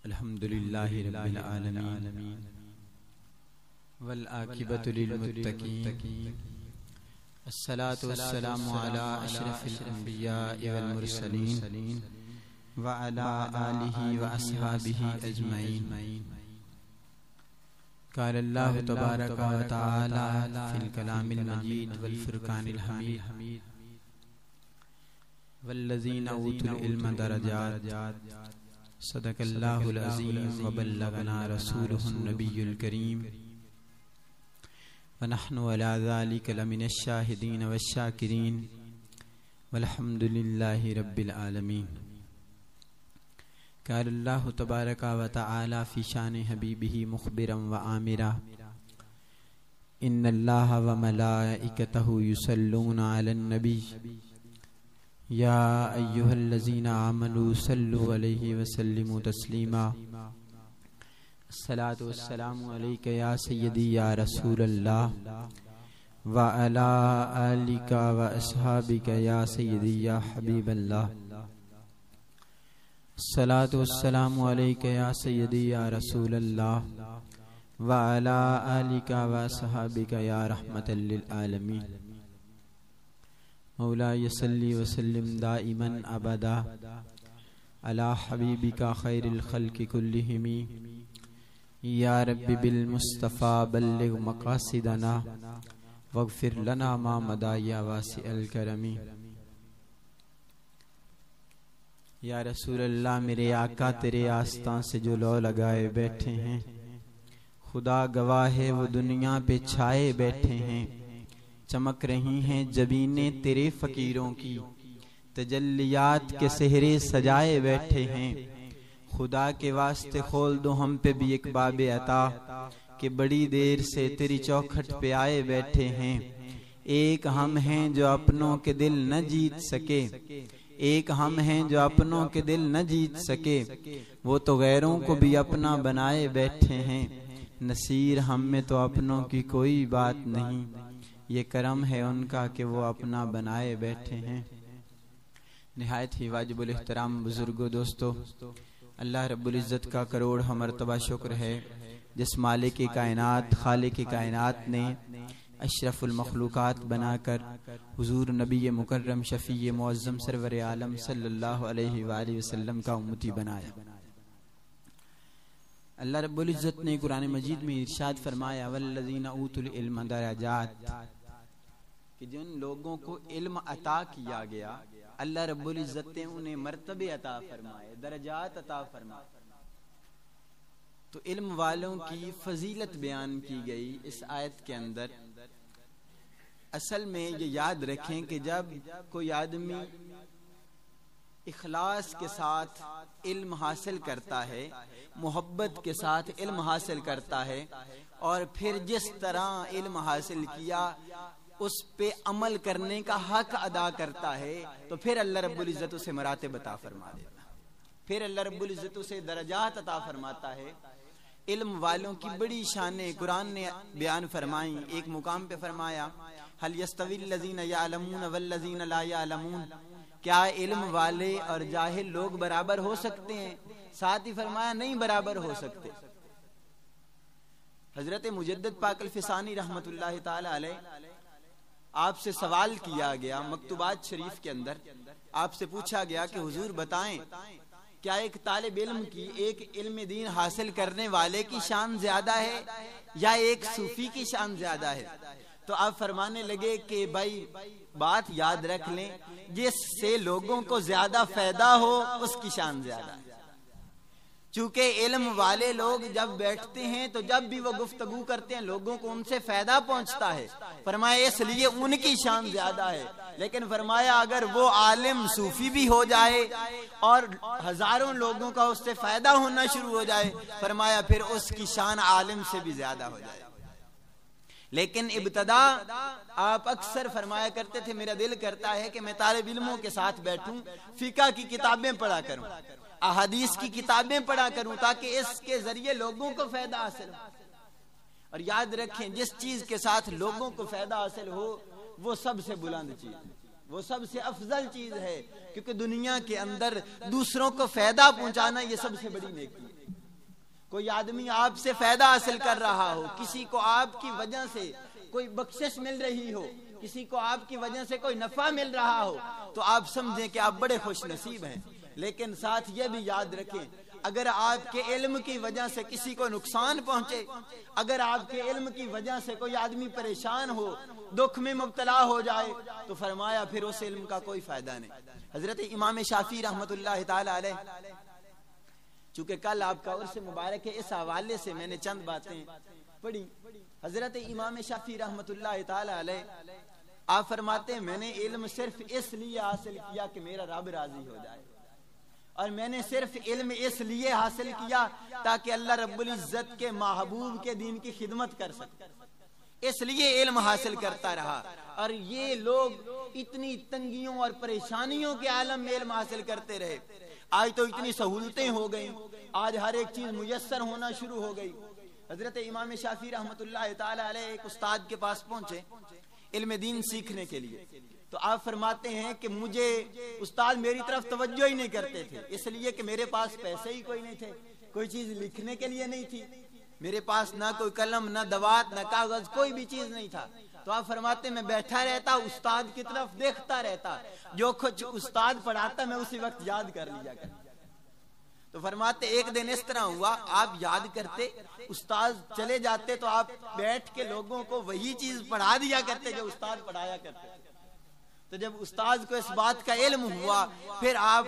الحمدللہ رب العالمین والعاقبۃ للمتقین الصلاۃ والسلام علی اشرف الانبیاء والمرسلین وعلی آلہ واصحابہ اجمعین. قال اللہ تبارک و تعالی فی الکلام المجید والفرقان الحمید والذین اوتوا العلم درجات. صدق اللہ العظیم وبلغنا رسولہ النبی الکریم ونحن علی ذلک لمن الشاہدین والشاکرین والحمد للہ رب العالمین. قال اللہ تبارک و تعالی فی شان حبیبہ مخبرا وآمرا ان اللہ وملائکتہ یصلون علی النبی یا ایہا الذین آمنوا صلوا علیہ وسلموا تسلیما. الصلاۃ والسلام علیک یا سیدی یا رسول اللہ وعلی آلک واصحابک یا سیدی یا حبیب اللہ. الصلاۃ والسلام علیک یا سیدی یا رسول اللہ وعلی آلک واصحابک یا رحمۃ للعالمین. مولاي صلی وسلم دائما ابدا علی حبیبک خیر الخلق کلہم یا رب بالمصطفى بلغ مقاصدنا واغفر لنا ما مضى یا واسع الکرم. یا رسول اللہ میرے آقا تیرے آستان سے جو لو لگائے بیٹھے ہیں، خدا گواہ ہے وہ دنیا پہ چھائے بیٹھے ہیں. چمک رہی ہیں جبینیں تیرے فقیروں کی، تجلیات کے سہرے سجائے بیٹھے ہیں. خدا کے واسطے کھول دو ہم پہ بھی ایک باب عطا کہ بڑی دیر سے تیری چوکھٹ پہ آئے بیٹھے ہیں. ایک ہم ہیں جو اپنوں کے دل نہ جیت سکے، ایک ہم ہیں جو اپنوں کے دل نہ جیت سکے، وہ تو غیروں کو بھی اپنا بنائے بیٹھے ہیں. نصیر ہم میں تو اپنوں کی کوئی بات نہیں، یہ کرم ہے ان کا کہ وہ اپنا بنائے بیٹھے ہیں. نہایت ہی واجب الاحترام بزرگوں، دوستو، اللہ رب العزت کا کروڑ مرتبہ شکر ہے جس مالک کائنات خالق کائنات نے اشرف المخلوقات بنا کر حضور نبی مکرم شفیع معظم سرور عالم صلی اللہ علیہ وآلہ وسلم کا امتی بنایا. اللہ رب العزت نے قرآن مجید میں ارشاد فرمایا والذین اوتوا العلم درجات، کہ جن لوگوں کو علم عطا کیا گیا اللہ رب العزت نے انہیں مرتبے عطا فرمائے، درجات عطا فرمائے. تو علم والوں کی فضیلت بیان کی گئی اس آیت کے اندر. اصل میں یہ یاد رکھیں کہ جب کوئی آدمی اخلاص کے ساتھ علم حاصل کرتا ہے، محبت کے ساتھ علم حاصل کرتا ہے، اور پھر جس طرح علم حاصل کیا اس پہ عمل کرنے کا حق ادا کرتا ہے، تو پھر اللہ رب العزت اسے مراتب عطا فرما دیتا ہے، پھر اللہ رب العزت اسے درجات عطا فرماتا ہے. علم والوں کی بڑی شانیں قرآن نے بیان فرمائیں. ایک مقام پہ فرمایا هل يستوي الذين يعلمون والذين لا يعلمون، کیا علم والے اور جاہل لوگ برابر ہو سکتے ہیں؟ ساتھ ہی فرمایا نہیں برابر ہو سکتے. حضرت مجدد پاک الفسانی رحمت اللہ تعالی علیہ آپ سے سوال کیا گیا مکتوبات شریف کے اندر. آپ سے پوچھا گیا کہ حضور بتائیں کیا ایک طالب علم کی، ایک علم دین حاصل کرنے والے کی شان زیادہ ہے یا ایک صوفی کی شان زیادہ ہے؟ تو آپ فرمانے لگے کہ بھائی بات یاد رکھ لیں، جس سے لوگوں کو زیادہ فائدہ ہو اس کی شان زیادہ ہے. چونکہ علم والے لوگ جب بیٹھتے ہیں تو جب بھی وہ گفتگو کرتے ہیں لوگوں کو ان سے فائدہ پہنچتا ہے، فرمایا اس لیے ان کی شان زیادہ ہے. لیکن فرمایا اگر وہ عالم صوفی بھی ہو جائے اور ہزاروں لوگوں کا اس سے فائدہ ہونا شروع ہو جائے، فرمایا پھر اس کی شان عالم سے بھی زیادہ ہو جائے. لیکن ابتدا آپ اکثر فرمایا کرتے تھے میرا دل کرتا ہے کہ میں طالب علموں کے ساتھ بیٹھوں، فقہ کی کتابیں پڑھا کروں، احادیث کی کتابیں پڑھا کروں، تاکہ اس کے ذریعے لوگوں کو فائدہ حاصل ہو. اور یاد رکھیں جس چیز کے ساتھ لوگوں کو فائدہ حاصل ہو وہ سب سے بلند چیز ہے. وہ سب سے افضل چیز ہے، کیونکہ دنیا کے اندر دوسروں کو فائدہ پہنچانا یہ سب سے بڑی نیکی ہے۔ کوئی آدمی آپ سے فائدہ حاصل کر رہا ہو، کسی کو آپ کی وجہ سے کوئی بخشش مل رہی ہو، کسی کو آپ کی وجہ سے کوئی نفع مل رہا ہو، تو آپ سمجھیں کہ آپ بڑے خوش نصیب ہیں۔ لیکن ساتھ یہ بھی یاد رکھیں، اگر آپ کے علم کی وجہ سے کسی کو نقصان پہنچے، اگر آپ کے علم کی وجہ سے کوئی آدمی پریشان ہو، دکھ میں مبتلا ہو جائے، تو فرمایا پھر اس علم کا کوئی فائدہ نہیں۔ حضرت امام شافعی رحمت اللہ تعالی علیہ، چونکہ کل آپ کا عرس مبارک ہے، اس حوالے سے میں نے چند باتیں پڑھی۔ حضرت امام شافعی رحمت اللہ تعالی علیہ آپ فرماتے ہیں میں نے علم صرف اس لیے حاصل کیا کہ میرا رب راضی ہو جائے، اور میں نے صرف علم اس لیے حاصل کیا تاکہ اللہ رب العزت کے محبوب کے دین کی خدمت کر سکے، اس لیے علم حاصل کرتا رہا۔ اور یہ لوگ اتنی تنگیوں اور پریشانیوں کے عالم میں علم حاصل کرتے رہے۔ آج تو اتنی سہولتیں ہو گئیں، آج ہر ایک چیز میسر ہونا شروع ہو گئی۔ حضرت امام شافعی رحمت اللہ تعالی علیہ ایک استاد کے پاس پہنچے علم دین سیکھنے کے لیے، تو آپ فرماتے ہیں کہ مجھے استاد میری طرف توجہ ہی نہیں کرتے تھے، اس لیے کہ میرے پاس پیسے ہی کوئی نہیں تھے، کوئی چیز لکھنے کے لیے نہیں تھی، میرے پاس نہ کوئی قلم، نہ دوات، نہ کاغذ، کوئی بھی چیز نہیں تھا۔ تو آپ فرماتے ہیں میں بیٹھا رہتا، استاد کی طرف دیکھتا رہتا، جو کچھ استاد پڑھاتا میں اسی وقت یاد کر لیا کرتا۔ تو فرماتے ایک دن اس طرح ہوا، آپ یاد کرتے، استاد چلے جاتے تو آپ بیٹھ کے لوگوں کو وہی چیز پڑھا دیا کرتے جو استاد پڑھایا کرتے۔ تو جب استاد کو اس بات کا علم ہوا، پھر آپ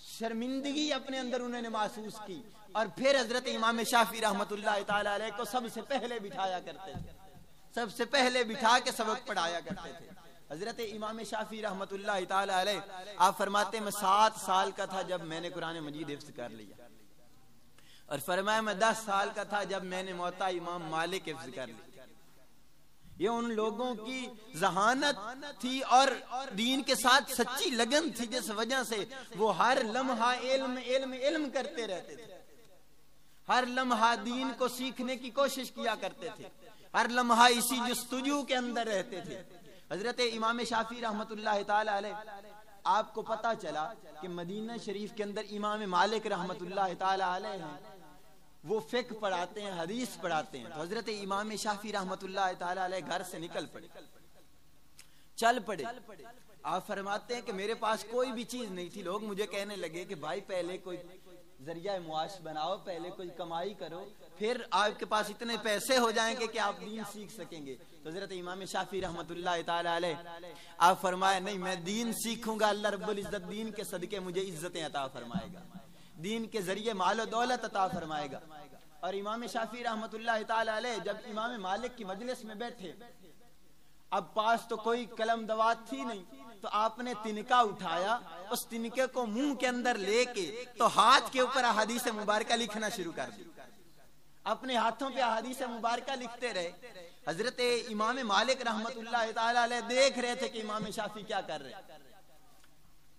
شرمندگی اپنے اندر انہوں نے محسوس کی، اور پھر حضرت امام شافعی رحمت اللہ تعالی علیہ کو سب سے پہلے بٹھایا کرتے تھے، سب سے پہلے بٹھا کے سبق پڑھایا کرتے تھے۔ حضرت امام شافعی رحمت اللہ تعالی علیہ آپ فرماتے ہیں میں 7 سال کا تھا جب میں نے قرآن مجید حفظ کر لیا، اور فرمایا میں 10 سال کا تھا جب میں نے موطا امام مالک حفظ کر لیا۔ یہ ان لوگوں کی ذہانت تھی اور دین کے ساتھ سچی لگن تھی، جس وجہ سے وہ ہر لمحہ علم علم علم کرتے رہتے تھے، ہر لمحہ دین کو سیکھنے کی کوشش کیا کرتے تھے، ہر لمحہ اسی جستجو کے اندر رہتے تھے۔ حضرت امام شافعی رحمت اللہ تعالی علیہ آپ کو پتا چلا کہ مدینہ شریف کے اندر امام مالک رحمت اللہ تعالی علیہ ہیں، وہ فقہ پڑھاتے ہیں، حدیث پڑھاتے ہیں۔ تو حضرت امام شافعی رحمت اللہ تعالی علیہ گھر سے نکل پڑے، چل پڑے۔ آپ فرماتے ہیں کہ میرے پاس کوئی بھی چیز نہیں تھی، لوگ مجھے کہنے لگے کہ بھائی پہلے کوئی ذریعہ معاش بناؤ، پہلے کوئی کمائی کرو، پھر آپ کے پاس اتنے پیسے ہو جائیں گے کہ آپ دین سیکھ سکیں گے۔ تو حضرت امام شافعی رحمت اللہ تعالی علیہ آپ فرمائے نہیں، میں دین سیکھوں گا، اللہ رب العزت دین کے صدقے مجھے عزتیں عطا فرمائے گا، دین کے ذریعے مال و دولت عطا فرمائے گا۔ اور امام شافعی رحمت اللہ تعالی علیہ جب امام مالک کی مجلس میں بیٹھے، اب پاس تو کوئی قلم دوات تھی نہیں، تو آپ نے تنکا اٹھایا، اس تنکے کو منہ کے اندر لے کے تو ہاتھ کے اوپر احادیث مبارکہ لکھنا شروع کر دی، اپنے ہاتھوں پہ احادیث مبارکہ لکھتے رہے۔ حضرت امام مالک رحمت اللہ تعالی علیہ دیکھ رہے تھے کہ امام شافعی کیا کر رہے۔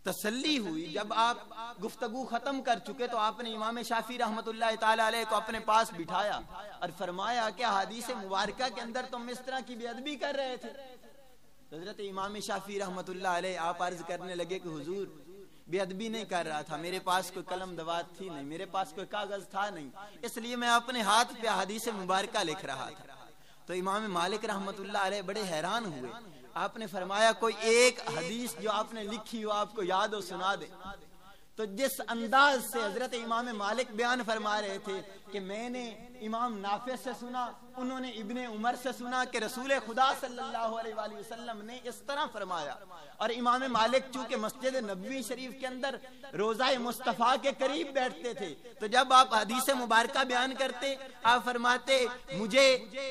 تسلی ہوئی، جب آپ گفتگو ختم کر چکے تو آپ نے امام شافعی رحمت اللہ تعالی علیہ کو اپنے پاس بٹھایا اور فرمایا کہ حدیث مبارکہ کے اندر تم اس طرح کی بے ادبی کر رہے تھے۔ حضرت امام شافعی رحمت اللہ علیہ آپ عرض کرنے لگے کہ حضور بے ادبی نہیں کر رہا تھا، میرے پاس کوئی قلم دوات تھی نہیں، میرے پاس کوئی کاغذ تھا نہیں، اس لیے میں اپنے ہاتھ پہ حدیث مبارکہ لکھ رہا تھا۔ تو امام مالک رحمت اللہ علیہ بڑے حیران ہوئے، آپ نے فرمایا کوئی ایک حدیث جو آپ نے لکھی ہو آپ کو یاد ہو سنا دے۔ تو جس انداز سے حضرت امام مالک بیان فرما رہے تھے کہ میں نے امام نافع سے سنا، انہوں نے ابن عمر سے سنا کہ رسول خدا صلی اللہ علیہ وآلہ وسلم نے اس طرح فرمایا، اور امام مالک چونکہ مسجد نبوی شریف کے اندر روضہ مصطفیٰ کے قریب بیٹھتے تھے، تو جب آپ حدیث مبارکہ بیان کرتے آپ فرماتے مجھے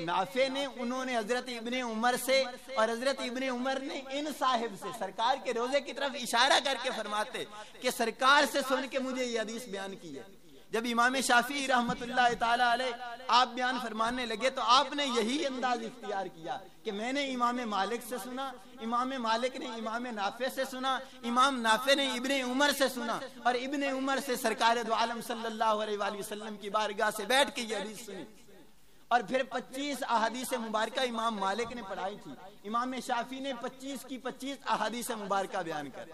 نافع نے، انہوں نے حضرت ابن عمر سے، اور حضرت ابن عمر نے ان صاحب سے، سرکار کے روضے کی طرف اشارہ کر کے فرماتے کہ سرکار سے سن کے مجھے یہ حدیث بیان کی ہے۔ جب امام شافعی رحمت اللہ تعالی علیہ آپ بیان فرمانے لگے تو آپ نے یہی انداز اختیار کیا کہ میں نے امام مالک سے سنا، امام مالک نے امام نافع سے سنا، امام نافع نے ابن عمر سے سنا، اور ابن عمر سے سرکار دو عالم صلی اللہ علیہ وآلہ وسلم کی بارگاہ سے بیٹھ کے یہ حدیث سنی۔ اور پھر 25 احادیث مبارکہ امام مالک نے پڑھائی تھی۔ امام شافعی نے 25 کی 25 احادیث مبارکہ بیان کر.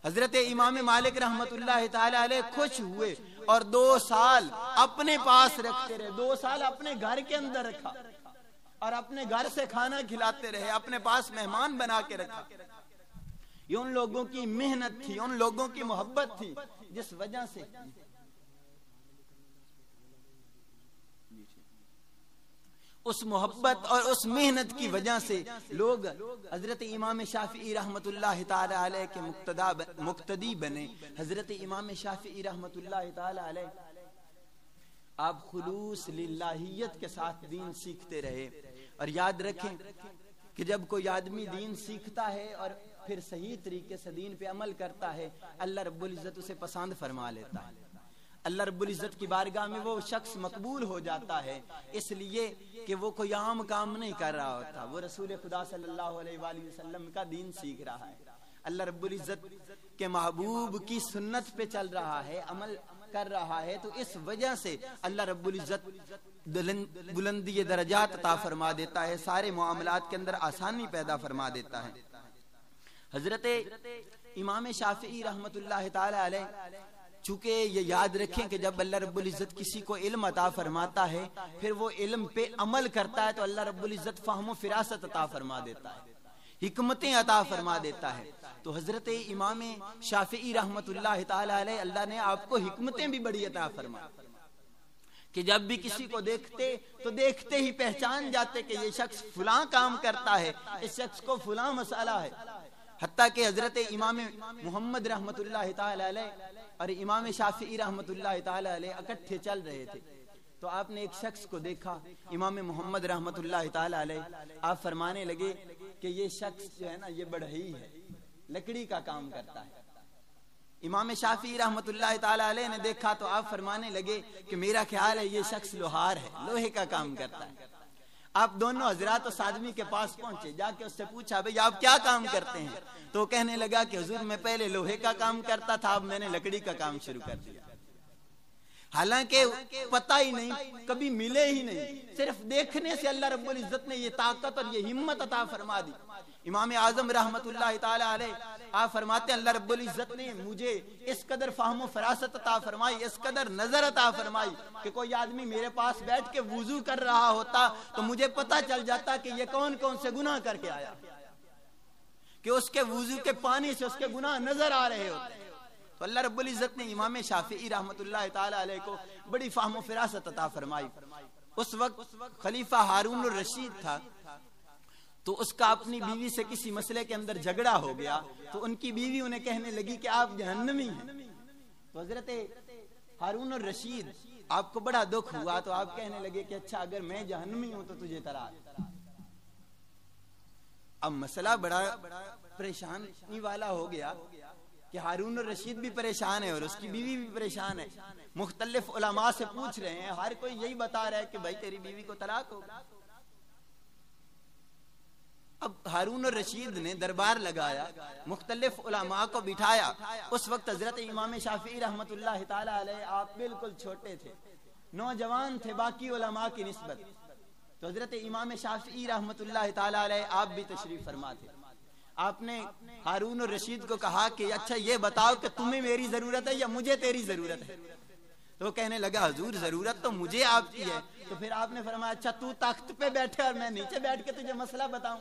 حضرت امام مالک رحمت اللہ تعالی علیہ خوش ہوئے اور 2 سال اپنے پاس رکھتے رہے. 2 سال اپنے گھر کے اندر رکھا اور اپنے گھر سے کھانا کھلاتے رہے, اپنے پاس مہمان بنا کے رکھا. یہ ان لوگوں کی محنت تھی, ان لوگوں کی محبت تھی جس وجہ سے اس محبت اور اس محنت کی وجہ سے لوگ حضرت امام شافعی رحمت اللہ تعالی علیہ کے مقتدی بنے. حضرت امام شافعی رحمت اللہ تعالی علیہ آپ خلوص للہیت کے ساتھ دین سیکھتے رہے. اور یاد رکھیں کہ جب کوئی آدمی دین سیکھتا ہے اور پھر صحیح طریقے سے دین پہ عمل کرتا ہے, اللہ رب العزت اسے پسند فرما لیتا ہے. اللہ رب العزت کی بارگاہ میں وہ شخص مقبول ہو جاتا ہے, اس لیے کہ وہ کوئی عام کام نہیں کر رہا ہوتا, وہ رسول خدا صلی اللہ علیہ وآلہ وسلم کا دین سیکھ رہا ہے. اللہ رب العزت کے محبوب کی سنت پہ چل رہا ہے, عمل کر رہا ہے. تو اس وجہ سے اللہ رب العزت بلندی درجات عطا فرما دیتا ہے, سارے معاملات کے اندر آسانی پیدا فرما دیتا ہے. حضرت امام شافعی رحمت اللہ تعالی علیہ چونکہ یہ یاد رکھیں کہ جب اللہ رب العزت کسی کو علم عطا فرماتا ہے پھر وہ علم پہ عمل کرتا ہے تو اللہ رب العزت فہم و فراست عطا فرما دیتا ہے, حکمتیں عطا فرما دیتا ہے. تو حضرت امام شافعی رحمت اللہ تعالی علیہ اللہ نے آپ کو حکمتیں بھی بڑی عطا فرما کہ جب بھی کسی کو دیکھتے تو دیکھتے ہی پہچان جاتے کہ یہ شخص فلاں کام کرتا ہے, اس شخص کو فلاں مسئلہ ہے. حتیٰ کہ حضرت امام محمد رحمت اللہ تعالی علیہ اور امام شافعی رحمت اللہ تعالی علیہ اکٹھے چل رہے تھے تو آپ نے ایک شخص کو دیکھا, امام محمد رحمت اللہ تعالی علیہ, آپ فرمانے لگے کہ یہ شخص جو ہے نا یہ بڑھئی ہے, لکڑی کا کام کرتا ہے. امام شافعی رحمت اللہ تعالی علیہ نے دیکھا تو آپ فرمانے لگے کہ میرا خیال ہے یہ شخص لوہار ہے, لوہے کا کام کرتا ہے. آپ دونوں حضرات اس آدمی کے پاس پہنچے, جا کے اس سے پوچھا بھئی آپ کیا کام کرتے ہیں؟ تو کہنے لگا کہ حضور میں پہلے لوہے کا کام کرتا تھا, اب میں نے لکڑی کا کام شروع کر دیا. حالانکہ پتہ ہی نہیں, کبھی ملے ہی نہیں, صرف دیکھنے سے اللہ رب العزت نے یہ طاقت اور یہ ہمت عطا فرما دی. امام اعظم رحمت اللہ تعالی علیہ آپ فرماتے ہیں اللہ رب العزت نے مجھے اس قدر فہم و فراست عطا فرمائی, اس قدر نظر عطا فرمائی کہ کوئی آدمی میرے پاس بیٹھ کے وضو کر رہا ہوتا تو مجھے پتہ چل جاتا کہ یہ کون کون سے گناہ کر کے آیا, کہ اس کے وضو کے پانی سے اس کے گناہ نظر آ رہے ہوتے. تو اللہ رب العزت نے امام شافعی رحمت اللہ تعالی علیہ کو بڑی فہم و فراست عطا فرمائی. اس وقت خلیفہ ہارون الرشید تھا, تو اس کا اپنی بیوی سے کسی مسئلے کے اندر جھگڑا ہو گیا تو ان کی بیوی انہیں کہنے لگی کہ آپ جہنمی ہیں. تو حضرت ہارون الرشید آپ کو بڑا دکھ ہوا تو آپ کہنے لگے کہ اچھا اگر میں جہنمی ہوں تو تجھے طلاق. اب مسئلہ بڑا پریشانی والا ہو گیا کہ ہارون الرشید بھی پریشان ہے اور اس کی بیوی بھی پریشان ہے. مختلف علماء سے پوچھ رہے ہیں, ہر کوئی یہی بتا رہا ہے کہ بھائی تیری بیوی کو طلاق ہوگا. اب ہارون الرشید نے دربار لگایا, مختلف علماء کو بٹھایا. اس وقت حضرت امام شافعی رحمت اللہ تعالی علیہ آپ بالکل چھوٹے تھے, نوجوان تھے باقی علماء کی نسبت. تو حضرت امام شافعی رحمت اللہ تعالی علیہ آپ بھی تشریف فرما تھے. آپ نے ہارون الرشید کو کہا کہ اچھا یہ بتاؤ کہ تمہیں میری ضرورت ہے یا مجھے تیری ضرورت ہے؟ تو وہ کہنے لگا حضور ضرورت تو مجھے آپ کی ہے. تو پھر آپ نے فرمایا اچھا تو تخت پہ بیٹھے اور میں نیچے بیٹھ کے تجھے مسئلہ بتاؤں.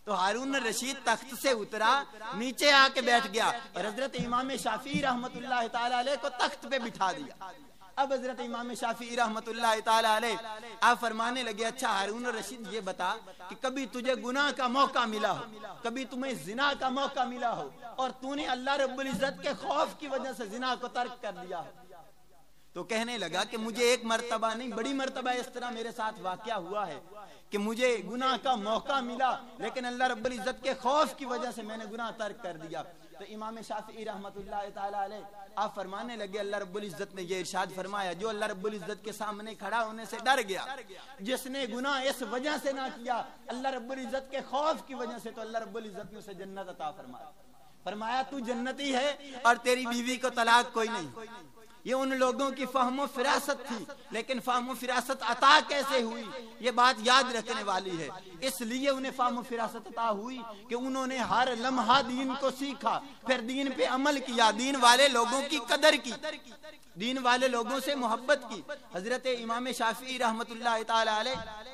تو ہارون الرشید تخت سے اترا, نیچے آ کے بیٹھ گیا اور حضرت امام شافعی رحمت اللہ تعالی علیہ کو تخت پہ بٹھا دیا. اب حضرت امام شافعی رحمت اللہ تعالی علیہ آپ فرمانے لگے اچھا ہارون الرشید یہ بتا کہ کبھی تجھے گناہ کا موقع ملا ہو, کبھی تمہیں زنا کا موقع ملا ہو اور تو نے اللہ رب العزت کے خوف کی وجہ سے زنا کو ترک کر دیا ہو؟ تو کہنے لگا کہ مجھے ایک مرتبہ نہیں بڑی مرتبہ اس طرح میرے ساتھ واقعہ ہوا ہے کہ مجھے گناہ کا موقع ملا لیکن اللہ رب العزت کے خوف کی وجہ سے میں نے گناہ ترک کر دیا. تو امام شافعی رحمت اللہ تعالی علیہ آپ فرمانے لگے اللہ رب العزت نے یہ ارشاد فرمایا جو اللہ رب العزت کے سامنے کھڑا ہونے سے ڈر گیا, جس نے گناہ اس وجہ سے نہ کیا اللہ رب العزت کے خوف کی وجہ سے, تو اللہ رب العزت نے اسے جنت عطا فرمایا. فرمایا تو جنتی ہے اور تیری بیوی کو طلاق کوئی نہیں. یہ ان لوگوں کی فہم و فراست تھی، لیکن فہم و فراست عطا کیسے ہوئی یہ بات یاد رکھنے والی ہے۔ اس لیے انہیں فہم و فراست عطا ہوئی کہ انہوں نے ہر لمحہ دین کو سیکھا، پھر دین پہ عمل کیا، دین والے لوگوں کی قدر کی، دین والے لوگوں سے محبت کی۔ حضرت امام شافعی رحمت اللہ تعالی علیہ،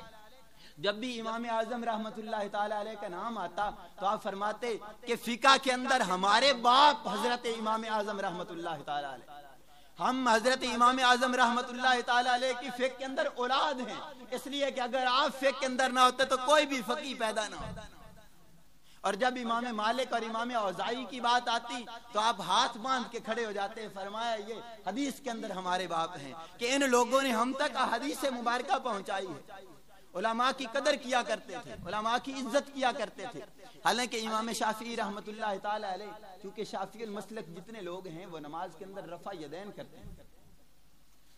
جب بھی امام اعظم رحمت اللہ تعالی علیہ کا نام آتا تو آپ فرماتے کہ فقہ کے اندر ہمارے باپ حضرت امام اعظم رحمت اللہ تعالی علیہ، ہم حضرت امام اعظم رحمت اللہ تعالی علیہ کی فقہ کے اندر اولاد ہیں، اس لیے کہ اگر آپ فقہ کے اندر نہ ہوتے تو کوئی بھی فقیہ پیدا نہ ہوتا۔ اور جب امام مالک اور امام اوزاعی کی بات آتی تو آپ ہاتھ باندھ کے کھڑے ہو جاتے، فرمایا یہ حدیث کے اندر ہمارے باپ ہیں کہ ان لوگوں نے ہم تک حدیث مبارکہ پہنچائی ہے۔ علماء کی قدر کیا کرتے تھے، علماء کی عزت کیا کرتے تھے۔ حالانکہ امام شافعی رحمت اللہ تعالی علیہ، چونکہ شافعی المسلک جتنے لوگ ہیں وہ نماز کے اندر رفع یدین کرتے ہیں،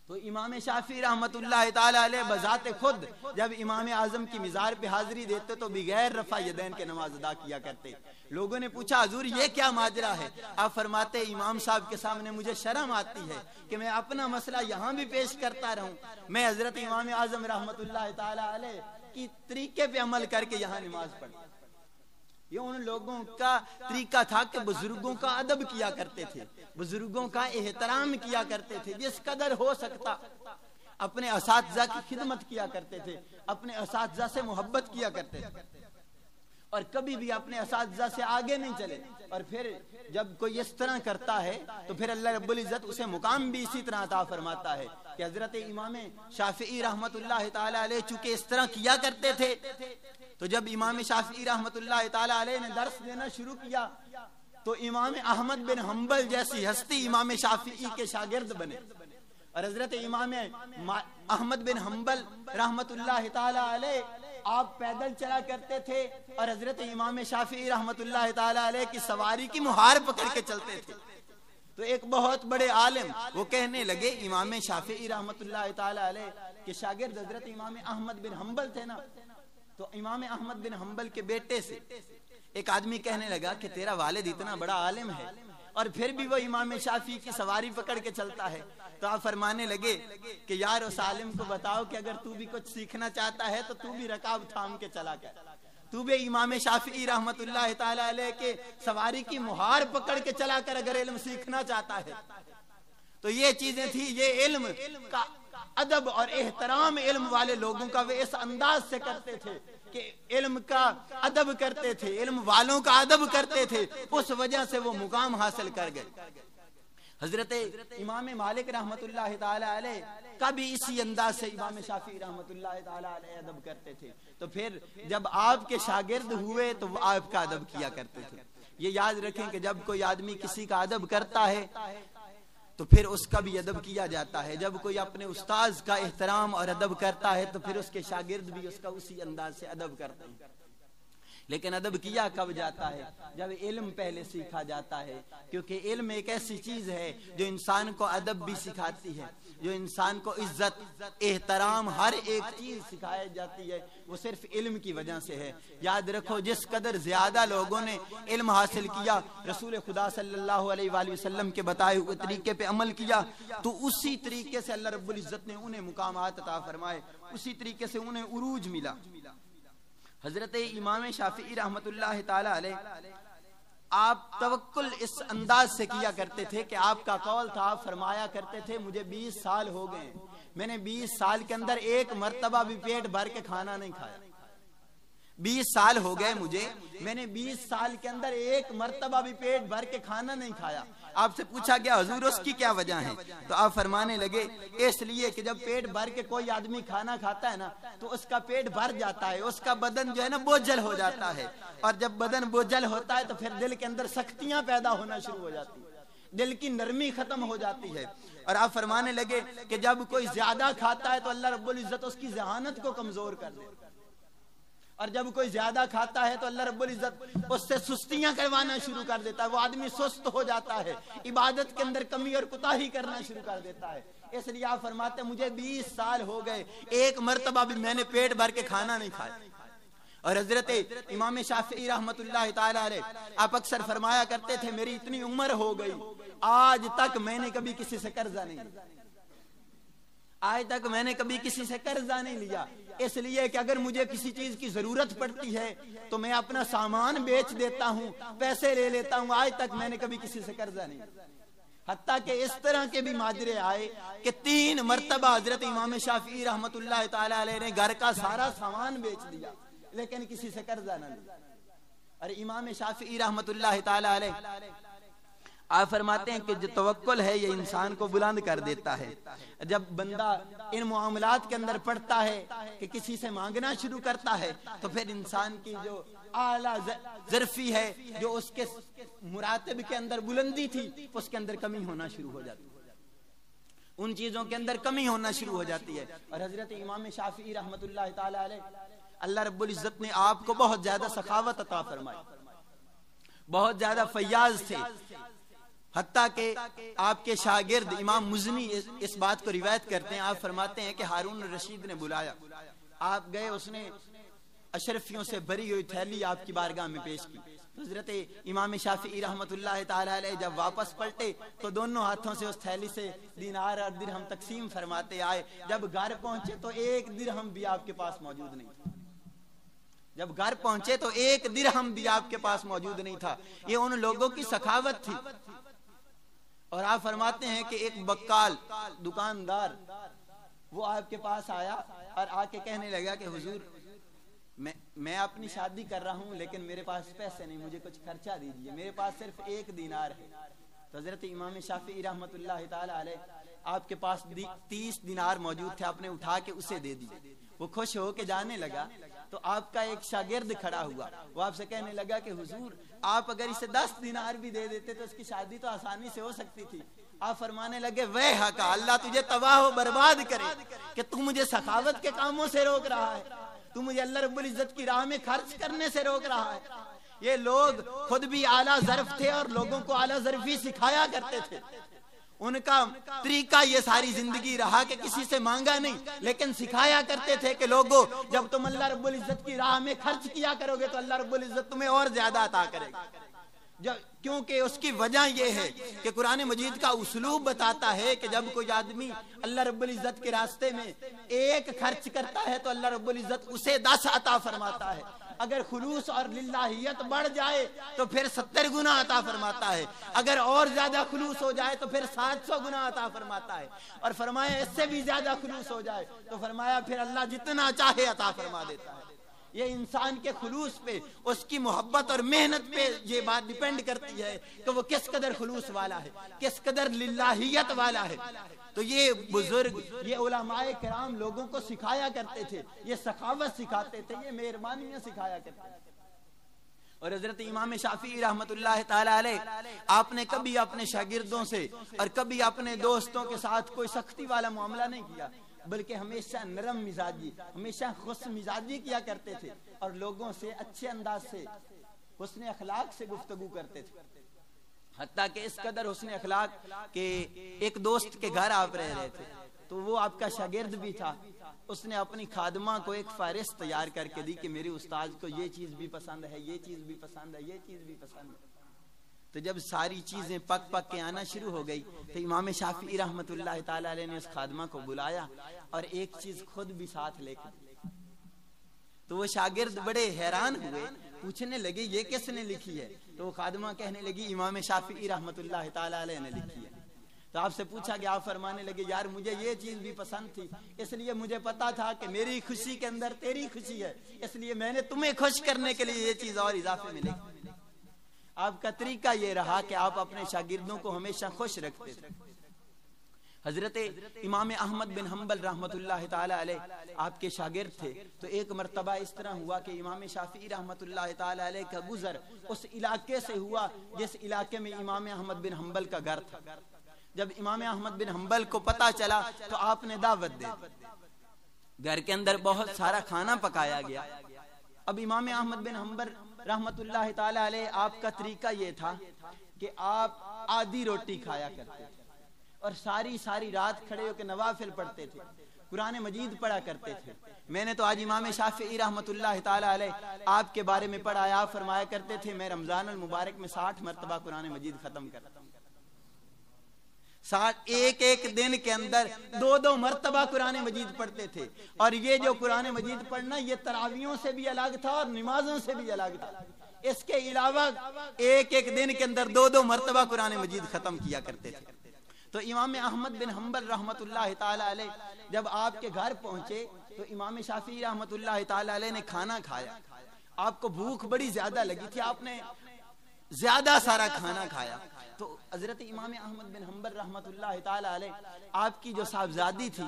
تو امام شافعی رحمت اللہ تعالی علیہ بذات خود جب امام اعظم کی مزار پہ حاضری دیتے تو بغیر رفع یدین کے نماز ادا کیا کرتے۔ لوگوں نے پوچھا حضور یہ کیا ماجرا ہے؟ آپ فرماتے امام صاحب کے سامنے مجھے شرم آتی ہے کہ میں اپنا مسئلہ یہاں بھی پیش کرتا رہوں، میں حضرت امام اعظم رحمت اللہ تعالی علیہ کی طریقے پہ عمل کر کے یہاں نماز پڑھتا۔ یہ ان لوگوں کا طریقہ تھا کہ بزرگوں کا ادب کیا کرتے تھے، بزرگوں کا احترام کیا کرتے تھے، جس قدر ہو سکتا اپنے اساتذہ کی خدمت کیا کرتے تھے، اپنے اساتذہ سے محبت کیا کرتے تھے، اور کبھی بھی اپنے اساتذہ سے آگے نہیں چلے۔ اور پھر جب کوئی اس طرح کرتا ہے تو پھر اللہ رب العزت اسے مقام بھی اسی طرح عطا فرماتا ہے کہ حضرت امام شافعی رحمت اللہ تعالی علیہ چونکہ اس طرح کیا کرتے تھے، تو جب امام شافعی رحمت اللہ تعالی علیہ نے درس دینا شروع کیا تو امام احمد بن حنبل جیسی ہستی امام شافعی کے شاگرد بنے، اور حضرت امام احمد بن حنبل رحمت اللہ تعالی علیہ آپ پیدل چلا کرتے تھے اور حضرت امام شافعی رحمت اللہ تعالی علیہ کی سواری کی مہار پکڑ کے چلتے تھے۔ تو ایک بہت بڑے عالم وہ کہنے لگے، امام شافعی رحمت اللہ تعالی علیہ کے شاگرد حضرت امام احمد بن حنبل تھے نا، تو امام احمد بن حنبل کے بیٹے سے ایک آدمی کہنے لگا کہ تیرا والد اتنا بڑا عالم ہے اور پھر بھی وہ امام شافعی کی سواری پکڑ کے چلتا ہے۔ تو آپ فرمانے لگے کہ یار اس عالم کو بتاؤ کہ اگر تو بھی کچھ سیکھنا چاہتا ہے تو تو بھی رکاب تھام کے چلا کر، تو بھی امام شافعی رحمت اللہ تعالی علیہ کے سواری کی مہار پکڑ کے چلا کر اگر علم سیکھنا چاہتا ہے۔ تو یہ چیزیں تھی، یہ علم کا ادب اور احترام علم والے لوگوں کا وہ اس انداز سے کرتے تھے کہ علم کا ادب کرتے تھے، علم والوں کا ادب کرتے تھے، اس وجہ سے وہ مقام حاصل کر گئے۔ حضرت امام مالک رحمت اللہ تعالی علیہ کا بھی اسی انداز سے امام شافعی رحمت اللہ تعالی علیہ ادب کرتے تھے، تو پھر جب آپ کے شاگرد ہوئے تو وہ آپ کا ادب کیا کرتے تھے۔ یہ یاد رکھیں کہ جب کوئی آدمی کسی کا ادب کرتا ہے تو پھر اس کا بھی ادب کیا جاتا ہے، جب کوئی اپنے استاذ کا احترام اور ادب کرتا ہے تو پھر اس کے شاگرد بھی اس کا اسی انداز سے ادب کرتے ہیں۔ لیکن ادب کیا کب جاتا ہے؟ جب علم پہلے سیکھا جاتا ہے، کیونکہ علم ایک ایسی چیز ہے جو انسان کو ادب بھی سکھاتی ہے، جو انسان کو عزت، احترام، ہر ایک چیز سکھائی جاتی ہے، وہ صرف علم کی وجہ سے ہے۔ یاد رکھو جس قدر زیادہ لوگوں نے علم حاصل کیا، رسول خدا صلی اللہ علیہ وآلہ وسلم کے بتائے ہوئے طریقے پہ عمل کیا، تو اسی طریقے سے اللہ رب العزت نے انہیں مقامات عطا فرمائے، اسی طریقے سے انہیں عروج ملا۔ حضرت امام شافعی رحمت اللہ تعالی علیہ آپ توکل اس انداز سے کیا کرتے تھے کہ آپ کا قول تھا، آپ فرمایا کرتے تھے مجھے 20 سال ہو گئے، میں نے 20 سال کے اندر ایک مرتبہ بھی پیٹ بھر کے کھانا نہیں کھایا۔ 20 سال ہو گئے مجھے، میں نے 20 سال کے اندر ایک مرتبہ بھی پیٹ بھر کے کھانا نہیں کھایا۔ آپ سے پوچھا گیا حضور اس کی کیا وجہ ہے؟ تو آپ فرمانے لگے اس لیے کہ جب پیٹ بھر کے کوئی آدمی کھانا کھاتا ہے نا تو اس کا پیٹ بھر جاتا ہے، اس کا بدن جو ہے نا بوجھل ہو جاتا ہے، اور جب بدن بوجھل ہوتا ہے تو پھر دل کے اندر سختیاں پیدا ہونا شروع ہو جاتی ہیں، دل کی نرمی ختم ہو جاتی ہے۔ اور آپ فرمانے لگے کہ جب کوئی زیادہ کھاتا ہے تو اللہ رب العزت اس کی ذہانت کو کمزور کر دے، اور جب کوئی زیادہ کھاتا ہے تو اللہ رب العزت اس سے سستیاں کروانا شروع کر دیتا ہے، وہ آدمی سست ہو جاتا ہے، عبادت کے اندر کمی اور کوتاہی کرنا شروع کر دیتا ہے۔ اس لیے آپ فرماتے ہیں مجھے 20 سال ہو گئے، ایک مرتبہ بھی میں نے پیٹ بھر کے کھانا نہیں کھایا۔ اور حضرت امام شافعی رحمت اللہ تعالی علیہ آپ اکثر فرمایا کرتے تھے میری اتنی عمر ہو گئی آج تک میں نے کبھی کسی سے قرضہ نہیں لیا، آج تک میں نے کبھی کسی سے قرضہ نہیں لیا، اس لیے کہ اگر مجھے کسی چیز کی ضرورت پڑتی ہے تو میں اپنا سامان بیچ دیتا ہوں، پیسے لے لیتا ہوں، آج تک میں نے کبھی کسی سے قرضہ نہیں لیا۔ حتیٰ کہ اس طرح کے بھی ماجرے آئے کہ 3 مرتبہ حضرت امام شافعی رحمت اللہ تعالی علیہ نے گھر کا سارا سامان بیچ دیا لیکن کسی سے قرضہ نہ لیا۔ اور امام شافعی رحمت اللہ تعالی علیہ آپ فرماتے ہیں کہ جو توکل ہے یہ انسان کو بلند کر دیتا ہے۔ جب بندہ ان معاملات کے اندر پڑتا ہے کہ کسی سے مانگنا شروع کرتا ہے تو پھر انسان کی جو اعلیٰ ظرفی ہے، جو اس کے مراتب کے اندر بلندی تھی، اس کے اندر کمی ہونا شروع ہو جاتی ہے، ان چیزوں کے اندر کمی ہونا شروع ہو جاتی ہے۔ اور حضرت امام شافعی رحمت اللہ تعالی علیہ، اللہ رب العزت نے آپ کو بہت زیادہ سخاوت عطا فرمائی، بہت زیادہ فیاض تھے، حتیٰ کہ آپ کے شاگرد امام مزنی اس بات کو روایت کرتے ہیں، آپ فرماتے ہیں کہ ہارون الرشید نے بلایا، آپ گئے، اس نے اشرفیوں سے بھری ہوئی تھیلی آپ کی بارگاہ میں پیش کی۔ حضرت امام شافعی رحمت اللہ تعالی علیہ جب واپس پلٹے تو دونوں ہاتھوں سے اس تھیلی سے دینار اور درہم تقسیم فرماتے آئے۔ جب گھر پہنچے تو 1 درہم بھی آپ کے پاس موجود نہیں تھا، جب گھر پہنچے تو 1 درہم بھی آپ کے پاس موجود نہیں تھا۔ یہ ان لوگوں کی سخاوت تھی۔ اور آپ فرماتے ہیں کہ ایک بقال دکاندار وہ آپ کے پاس آیا اور آ کے کہنے لگا کہ حضور میں اپنی شادی کر رہا ہوں لیکن میرے پاس پیسے نہیں، مجھے کچھ خرچہ دیجیے، میرے پاس صرف 1 دینار ہے۔ تو حضرت امام شافعی رحمت اللہ تعالی علیہ آپ کے پاس 30 دینار موجود تھے، آپ نے اٹھا کے اسے دے دی۔ وہ خوش ہو کے جانے لگا تو آپ کا ایک شاگرد کھڑا ہوا، وہ آپ سے کہنے لگا کہ حضور آپ اگر اسے 10 دینار بھی دے دیتے تو اس کی شادی تو آسانی سے ہو سکتی تھی۔ آپ فرمانے لگے ویحک، اللہ تجھے تباہ و برباد کرے کہ تو مجھے سخاوت کے کاموں سے روک رہا ہے، تو مجھے اللہ رب العزت کی راہ میں خرچ کرنے سے روک رہا ہے۔ یہ لوگ خود بھی اعلیٰ ظرف تھے اور لوگوں کو اعلیٰ ظرفی سکھایا کرتے تھے، ان کا طریقہ یہ ساری زندگی رہا کہ کسی سے مانگا نہیں، لیکن سکھایا کرتے تھے کہ لوگوں جب تم اللہ رب العزت کی راہ میں خرچ کیا کرو گے تو اللہ رب العزت تمہیں اور زیادہ عطا کرے گا۔ کیونکہ اس کی وجہ یہ ہے کہ قرآن مجید کا اسلوب بتاتا ہے کہ جب کوئی آدمی اللہ رب العزت کے راستے میں 1 خرچ کرتا ہے تو اللہ رب العزت اسے 10 عطا فرماتا ہے، اگر خلوص اور للہیت بڑھ جائے تو پھر 70 گنا عطا فرماتا ہے، اگر اور زیادہ خلوص ہو جائے تو پھر 700 گنا عطا فرماتا ہے، اور فرمایا اس سے بھی زیادہ خلوص ہو جائے تو فرمایا پھر اللہ جتنا چاہے عطا فرما دیتا ہے۔ یہ انسان کے خلوص پہ، اس کی محبت اور محنت پہ یہ بات ڈیپینڈ کرتی ہے کہ وہ کس قدر خلوص والا ہے، کس قدر للہیت والا ہے۔ تو یہ بزرگ، یہ علماء کرام لوگوں کو سکھایا کرتے تھے، یہ سخاوت سکھاتے تھے، یہ مہربانیاں سکھایا کرتے تھے۔ اور حضرت امام شافعی رحمت اللہ تعالی علیہ آپ نے کبھی اپنے شاگردوں سے اور کبھی اپنے دوستوں کے ساتھ کوئی سختی والا معاملہ نہیں کیا، بلکہ ہمیشہ نرم مزاجی، ہمیشہ خوش مزاجی کیا کرتے تھے اور لوگوں سے اچھے انداز سے حسن اخلاق سے گفتگو کرتے تھے۔ حتیٰ کہ اس قدر حسن اخلاق کہ ایک دوست کے گھر آپ رہ رہے تھے تو وہ آپ کا شاگرد بھی تھا، اس نے اپنی خادمہ کو ایک فہرست تیار کر کے دی کہ میرے استاد کو یہ چیز بھی پسند ہے، یہ چیز بھی پسند ہے، یہ چیز بھی پسند ہے۔ تو جب ساری چیزیں پک پک کے آنا شروع ہو گئی تو امام شافعی رحمت اللہ تعالی علیہ نے اس خادمہ کو بلایا اور ایک چیز خود بھی ساتھ لے کے دی۔ تو وہ شاگرد بڑے حیران ہوئے، پوچھنے لگے یہ کس نے لکھی ہے؟ تو وہ خادمہ کہنے لگی امام شافعی رحمت اللہ تعالی علیہ نے لکھی ہے۔ تو آپ سے پوچھا کہ آپ فرمانے لگے یار مجھے یہ چیز بھی پسند تھی، اس لیے مجھے پتا تھا کہ میری خوشی کے اندر تیری خوشی ہے، اس لیے میں نے تمہیں خوش کرنے کے لیے یہ چیز اور اضافے میں لکھی۔ آپ کا طریقہ یہ رہا کہ آپ اپنے شاگردوں کو ہمیشہ خوش رکھتے تھے۔ حضرت امام احمد بن حنبل رحمت اللہ تعالی علیہ آپ کے شاگرد تھے۔ تو ایک مرتبہ اس طرح ہوا کہ امام شافعی رحمت اللہ تعالی علیہ کا گزر اس علاقے سے ہوا جس علاقے میں امام احمد بن حنبل کا گھر تھا۔ جب امام احمد بن حنبل کو پتا چلا تو آپ نے دعوت دے دی، گھر کے اندر بہت سارا کھانا پکایا گیا۔ اب امام احمد بن حنبل رحمت اللہ تعالی علیہ آپ کا طریقہ یہ تھا کہ آپ آدھی روٹی کھایا کرتے تھے اور ساری رات کھڑے ہو کے نوافل پڑھتے تھے، قرآن مجید پڑھا کرتے تھے۔ میں نے تو آج امام شافعی رحمت اللہ تعالی علیہ آپ کے بارے میں پڑھا، آپ فرمایا کرتے تھے میں رمضان المبارک میں 60 مرتبہ قرآن مجید ختم کرتا ہوں۔ ایک ایک دن کے اندر 2 مرتبہ قرآن مجید پڑھتے تھے. اور یہ جو قرآن مجید پڑھنا یہ تراویحوں سے بھی الگ تھا اور نمازوں سے بھی الگ تھا. اس کے علاوہ ایک ایک دن کے اندر 2 مرتبہ قرآن مجید ختم کیا کرتے تھے. تو امام احمد بن حنبل رحمت اللہ تعالی علیہ جب آپ کے گھر پہنچے تو امام شافعی رحمت اللہ تعالی علیہ نے کھانا کھایا. آپ کو بھوک بڑی زیادہ لگی تھی, آپ نے زیادہ سارا کھانا کھایا. تو حضرت امام احمد بن حنبل رحمت اللہ تعالی علیہ آپ کی جو صاحبزادی تھی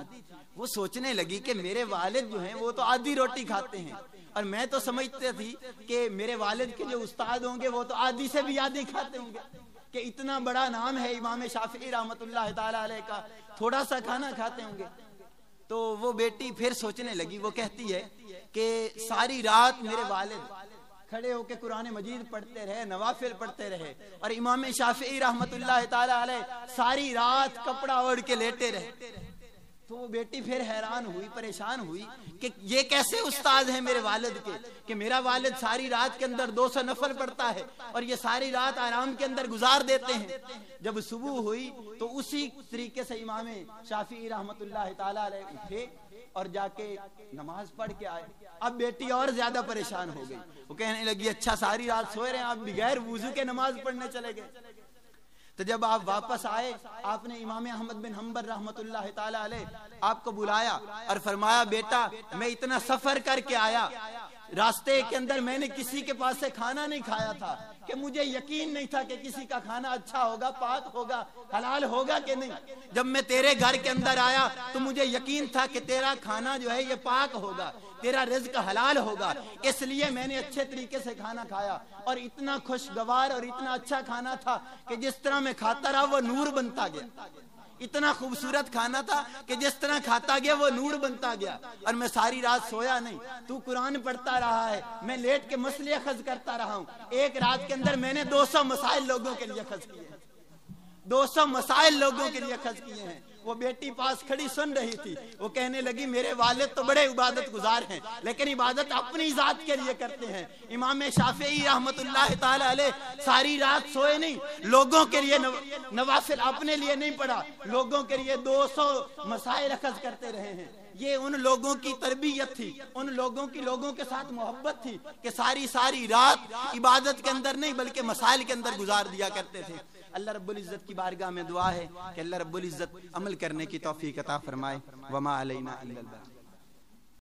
وہ سوچنے لگی کہ میرے والد جو ہیں وہ تو آدھی روٹی کھاتے ہیں, اور میں تو سمجھتے تھی کہ میرے والد کے جو استاد ہوں گے وہ تو آدھی سے بھی آدھی کھاتے ہوں گے, کہ اتنا بڑا نام ہے امام شافعی رحمت اللہ تعالی علیہ کا, تھوڑا سا کھانا کھاتے ہوں گے. تو وہ بیٹی پھر سوچنے لگی, وہ کہتی ہے کہ ساری رات میرے والد کھڑے ہو کے قرآن مجید پڑھتے رہے, نوافل پڑھتے رہے, اور امام شافعی رحمت اللہ تعالی علیہ ساری رات کپڑا اوڑھ کے لیٹے رہے. تو وہ بیٹی پھر حیران ہوئی, پریشان ہوئی کہ یہ کیسے استاد ہیں میرے والد کے, کہ میرا والد ساری رات کے اندر 200 نفل پڑھتا ہے اور یہ ساری رات آرام کے اندر گزار دیتے ہیں. جب صبح ہوئی تو اسی طریقے سے امام شافعی رحمت اللہ تعالی علیہ اٹھے اور جا کے نماز پڑھ کے آئے. اب بیٹی اور زیادہ پریشان ہو گئی, وہ کہنے لگی اچھا ساری رات سوئے رہے, آپ بغیر وضو کے نماز پڑھنے چلے گئے. تو جب آپ واپس آئے آپ نے امام احمد بن حنبل رحمت اللہ تعالی علیہ آپ کو بلایا اور فرمایا بیٹا میں اتنا سفر کر کے آیا, راستے کے اندر میں نے کسی کے پاس سے کھانا نہیں کھایا تھا کہ مجھے یقین نہیں تھا کہ کسی کا کھانا اچھا ہوگا, پاک ہوگا, حلال ہوگا کہ نہیں. جب میں تیرے گھر کے اندر آیا تو مجھے یقین تھا کہ تیرا کھانا جو ہے یہ پاک ہوگا, تیرا رزق حلال ہوگا, اس لیے میں نے اچھے طریقے سے کھانا کھایا. اور اتنا خوشگوار اور اتنا اچھا کھانا تھا کہ جس طرح میں کھاتا رہا وہ نور بنتا گیا. اتنا خوبصورت کھانا تھا کہ جس طرح کھاتا گیا وہ نور بنتا گیا. اور میں ساری رات سویا نہیں, تو قرآن پڑھتا رہا ہے, میں لیٹ کے مسئلے اخذ کرتا رہا ہوں. ایک رات کے اندر میں نے 200 مسائل لوگوں کے لیے اخذ کیے ہیں, 200 مسائل لوگوں کے لیے اخذ کیے ہیں. وہ بیٹی پاس کھڑی سن رہی تھی, وہ کہنے لگی میرے والد تو بڑے عبادت گزار ہیں لیکن عبادت اپنی ذات کے لیے کرتے ہیں. امام شافعی رحمت اللہ تعالی علیہ ساری رات سوئے نہیں, لوگوں کے لیے نوافل اپنے لیے نہیں پڑھا, لوگوں کے لیے 200 مسائل اخذ کرتے رہے ہیں. یہ ان لوگوں کی تربیت تھی, ان لوگوں کی لوگوں کے ساتھ محبت تھی کہ ساری رات عبادت کے اندر نہیں بلکہ مسائل کے اندر گزار دیا کرتے تھے. اللہ رب العزت کی بارگاہ میں دعا ہے کہ اللہ رب العزت عمل کرنے کی توفیق عطا فرمائے. وما علینا الا البلاغ.